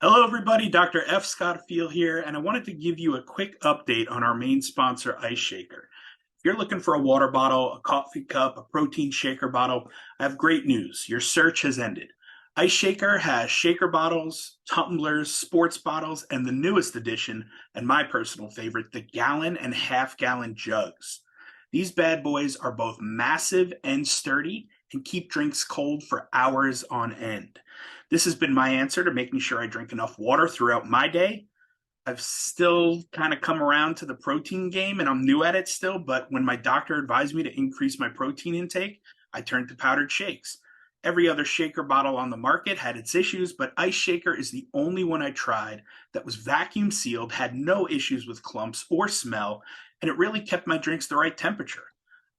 Hello, everybody. Dr. F Scott Feil here, and I wanted to give you a quick update on our main sponsor, Ice Shaker. If you're looking for a water bottle, a coffee cup, a protein shaker bottle, I have great news. Your search has ended. Ice Shaker has shaker bottles, tumblers, sports bottles, and the newest addition, and my personal favorite, the gallon and half-gallon jugs. These bad boys are both massive and sturdy and keep drinks cold for hours on end. This has been my answer to making sure I drink enough water throughout my day. I've still kind of come around to the protein game and I'm new at it still, but when my doctor advised me to increase my protein intake, I turned to powdered shakes. Every other shaker bottle on the market had its issues, but Ice Shaker is the only one I tried that was vacuum sealed, had no issues with clumps or smell, and it really kept my drinks the right temperature.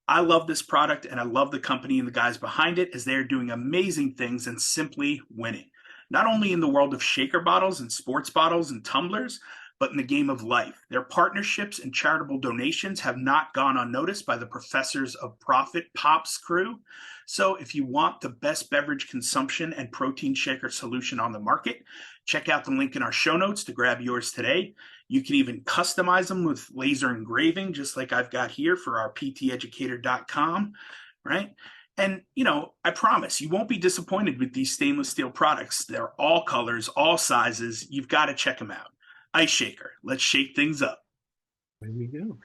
I love this product and I love the company and the guys behind it as they are doing amazing things and simply winning. Not only in the world of shaker bottles and sports bottles and tumblers, but in the game of life. Their partnerships and charitable donations have not gone unnoticed by the Professors of Profit Pops crew. So if you want the best beverage consumption and protein shaker solution on the market, check out the link in our show notes to grab yours today. You can even customize them with laser engraving, just like I've got here for our pteducator.com, right? And, I promise you won't be disappointed with these stainless steel products. They're all colors, all sizes. You've got to check them out. Ice Shaker. Let's shake things up. There we go.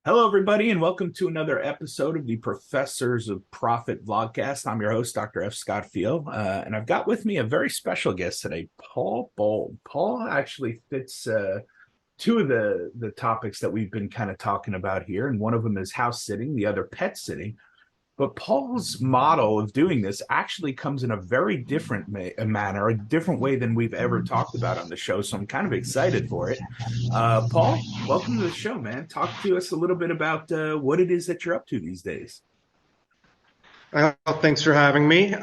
Hello, everybody, and welcome to another episode of the Professors of Profit vlogcast. I'm your host, Dr. F Scott Feil, and I've got with me a very special guest today, Paul Bold. Paul actually fits two of the topics that we've been kind of talking about here, and one of them is house sitting, the other pet sitting. But Paul's model of doing this actually comes in a very different manner, a different way than we've ever talked about on the show. So I'm kind of excited for it. Paul, welcome to the show, man. Talk to us a little bit about what it is that you're up to these days. Thanks for having me.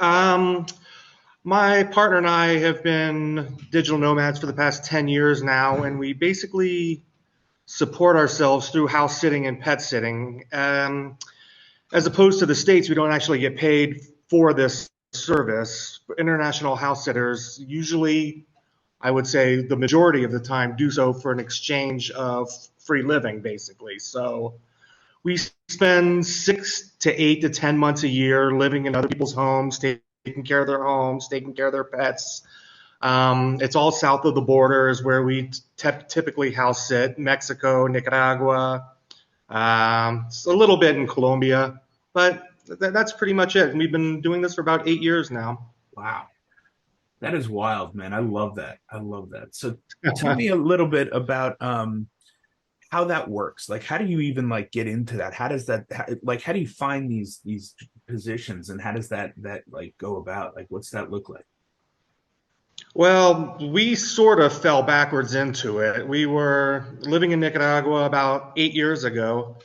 My partner and I have been digital nomads for the past 10 years now, and we basically support ourselves through house sitting and pet sitting. As opposed to the States, we don't actually get paid for this service. International house sitters usually, I would say the majority of the time, do so for an exchange of free living, basically. So we spend 6 to 8 to 10 months a year living in other people's homes, taking care of their homes, taking care of their pets. It's all south of the border is where we typically house sit, Mexico, Nicaragua, a little bit in Colombia, but that's pretty much it. And we've been doing this for about 8 years now. Wow. That is wild, man. I love that. I love that. So tell me a little bit about how that works. Like, how do you even get into that? How does that how do you find these positions, and how does that go about? What's that look like? Well, we sort of fell backwards into it. We were living in Nicaragua about 8 years ago,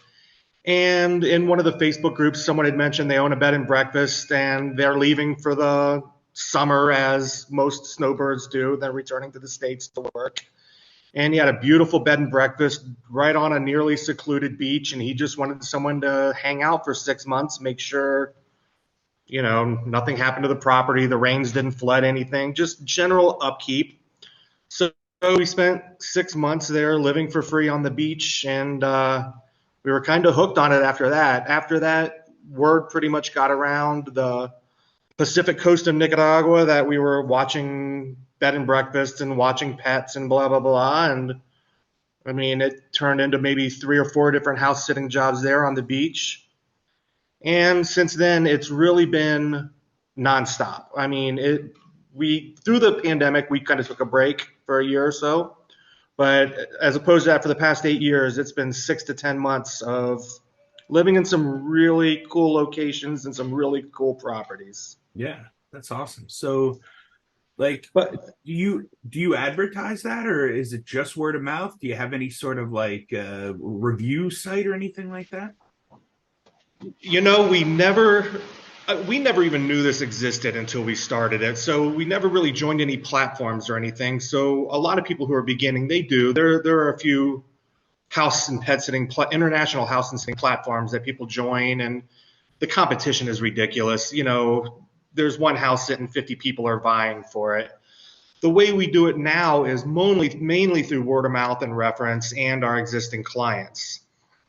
and in one of the Facebook groups, someone had mentioned they own a bed and breakfast, and they're leaving for the summer, as most snowbirds do. They're returning to the States to work. And he had a beautiful bed and breakfast right on a nearly secluded beach, and he just wanted someone to hang out for 6 months, make sure nothing happened to the property, the rains didn't flood anything, just general upkeep. So we spent 6 months there living for free on the beach, and we were kind of hooked on it after that. After that, word pretty much got around the Pacific coast of Nicaragua that we were watching bed and breakfast and watching pets and blah, blah, blah. And I mean, it turned into maybe 3 or 4 different house sitting jobs there on the beach. And since then, it's really been nonstop. I mean, through the pandemic, we kind of took a break for a year or so. But as opposed to that, for the past 8 years, it's been 6 to 10 months of living in some really cool locations and some really cool properties. Yeah, that's awesome. So, But do you advertise that, or is it just word of mouth? Do you have any sort of review site or anything like that? we never even knew this existed until we started it. So we never really joined any platforms or anything. So a lot of people who are beginning, they do. There are a few house and pet sitting, international house and sitting platforms that people join, and the competition is ridiculous. There's one house sitting, 50 people are vying for it. The way we do it now is mainly through word of mouth and reference and our existing clients.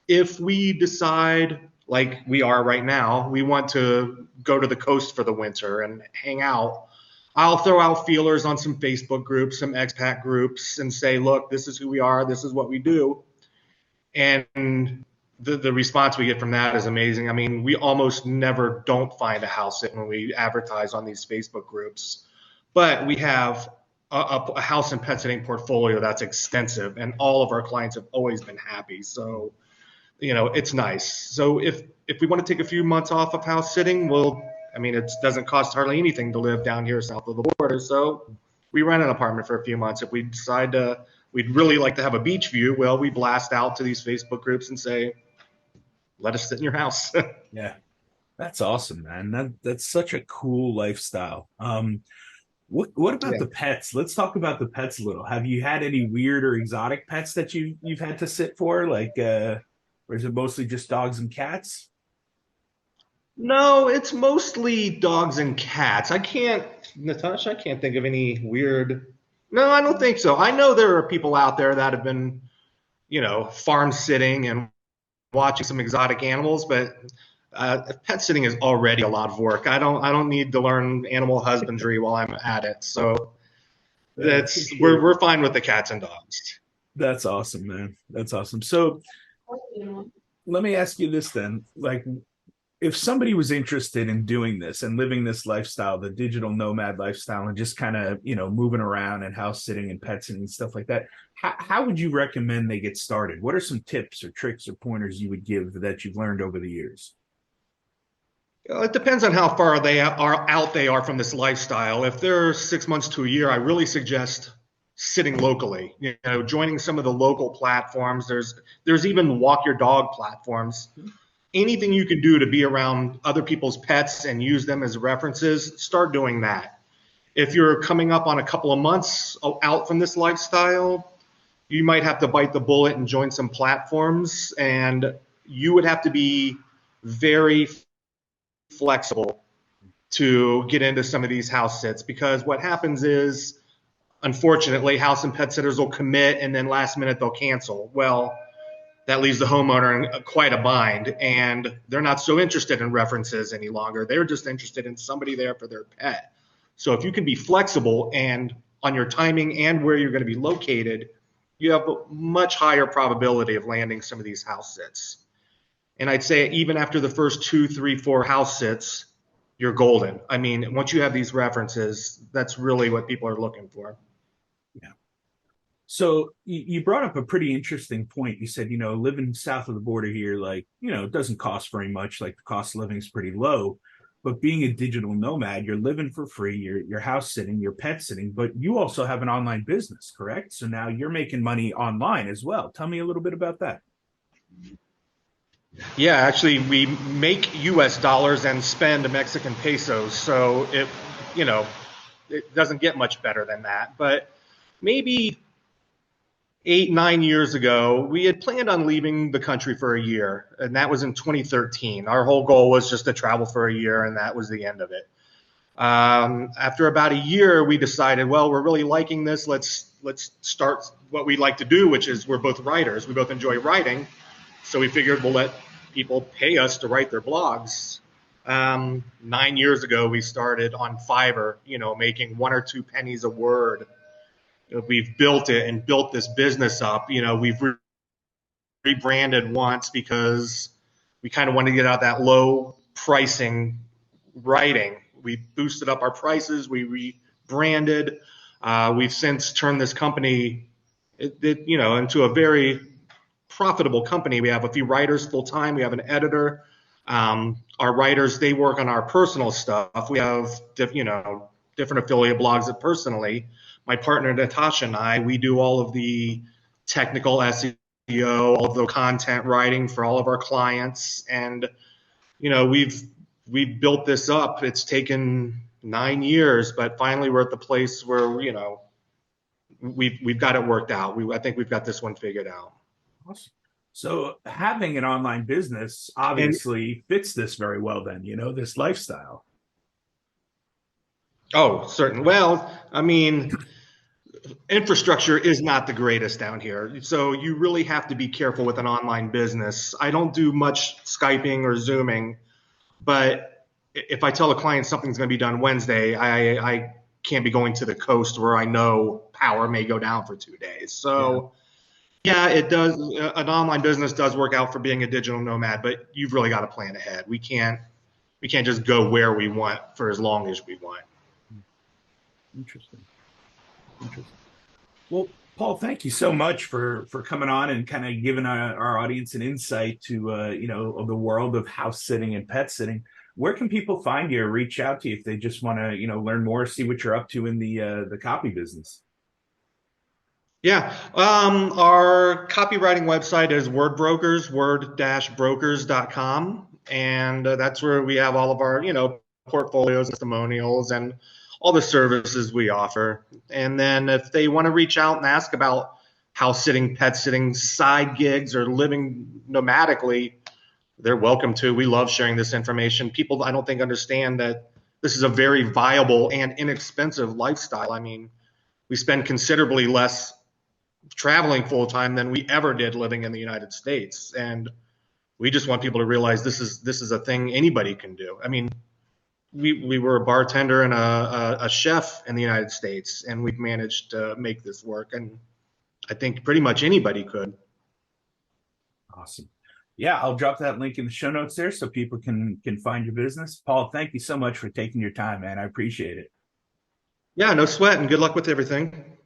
If we decide, like we are right now, we want to go to the coast for the winter and hang out, I'll throw out feelers on some Facebook groups, some expat groups, and say, look, this is who we are, this is what we do. And the response we get from that is amazing. I mean, we almost never don't find a house sit when we advertise on these Facebook groups, but we have a house and pet sitting portfolio that's extensive, and all of our clients have always been happy. So, it's nice. So if we want to take a few months off of house sitting, it doesn't cost hardly anything to live down here south of the border. So we rent an apartment for a few months. If we decide we'd really like to have a beach view, well, we blast out to these Facebook groups and say, let us sit in your house. Yeah, that's awesome, man. That's such a cool lifestyle. What about the pets? Let's talk about the pets a little. Have you had any weird or exotic pets that you've had to sit for? Or is it mostly just dogs and cats? No, it's mostly dogs and cats. Natasha, I can't think of any weird. No, I don't think so. I know there are people out there that have been, farm sitting and watching some exotic animals, but pet sitting is already a lot of work. I don't need to learn animal husbandry while I'm at it. So we're fine with the cats and dogs. That's awesome, man. That's awesome. So let me ask you this then. Like, if somebody was interested in doing this and living this lifestyle, the digital nomad lifestyle, and just kind of, moving around and house sitting and pet sitting and stuff like that, how would you recommend they get started? What are some tips or tricks or pointers you would give that you've learned over the years? It depends on how far they are from this lifestyle. If they're 6 months to a year, I really suggest sitting locally. Joining some of the local platforms. There's even walk your dog platforms. Anything you can do to be around other people's pets and use them as references, start doing that. If you're coming up on a couple of months out from this lifestyle, you might have to bite the bullet and join some platforms, and you would have to be very flexible to get into some of these house sits, because what happens is, unfortunately, house and pet sitters will commit and then last minute they'll cancel. Well, that leaves the homeowner in quite a bind, and they're not so interested in references any longer. They're just interested in somebody there for their pet. So if you can be flexible and on your timing and where you're going to be located, you have a much higher probability of landing some of these house sits. And I'd say even after the first 2, 3, 4 house sits, you're golden. I mean, once you have these references, that's really what people are looking for. Yeah. So you brought up a pretty interesting point. You said, living south of the border here, it doesn't cost very much. Like, the cost of living is pretty low. But being a digital nomad, you're living for free. You're house sitting, you're pet sitting, but you also have an online business, correct? So now you're making money online as well. Tell me a little bit about that. Yeah, actually, we make U.S. dollars and spend Mexican pesos. So it doesn't get much better than that. But maybe 8, 9 years ago, we had planned on leaving the country for a year, and that was in 2013. Our whole goal was just to travel for a year, and that was the end of it. After about a year, we decided, well, we're really liking this. Let's start what we like to do, which is, we're both writers. We both enjoy writing, so we figured we'll let people pay us to write their blogs. 9 years ago, we started on Fiverr, making 1 or 2 pennies a word. We've built it and built this business up. We've rebranded once because we kind of wanted to get out that low pricing writing. We boosted up our prices. We rebranded. We've since turned this company, into a very profitable company. We have a few writers full time. We have an editor. Our writers, they work on our personal stuff. We have, different affiliate blogs that personally. My partner Natasha and I, we do all of the technical SEO, all of the content writing for all of our clients, and we've built this up. It's taken 9 years, but finally we're at the place where we've got it worked out. I think we've got this one figured out. Awesome. So having an online business obviously fits this very well then, this lifestyle. Oh, certainly. Well, I mean, infrastructure is not the greatest down here. So you really have to be careful with an online business. I don't do much Skyping or Zooming, but if I tell a client something's going to be done Wednesday, I can't be going to the coast where I know power may go down for 2 days. So yeah, it does. An online business does work out for being a digital nomad, but you've really got to plan ahead. We can't just go where we want for as long as we want. Interesting. Well, Paul, thank you so much for coming on and kind of giving our audience an insight to of the world of house sitting and pet sitting. Where can people find you or reach out to you if they just want to learn more, see what you're up to in the copy business? Yeah, our copywriting website is wordbrokers, word-brokers.com, and that's where we have all of our portfolios, testimonials, and all the services we offer. And then if they want to reach out and ask about house sitting, pet sitting, side gigs, or living nomadically, they're welcome to. We love sharing this information. People, I don't think, understand that this is a very viable and inexpensive lifestyle. I mean, we spend considerably less traveling full time than we ever did living in the United States. And we just want people to realize this is a thing anybody can do. I mean, we were a bartender and a chef in the United States, and we've managed to make this work. And I think pretty much anybody could. Awesome. Yeah, I'll drop that link in the show notes there so people can find your business. Paul, thank you so much for taking your time, man. I appreciate it. Yeah, no sweat, and good luck with everything.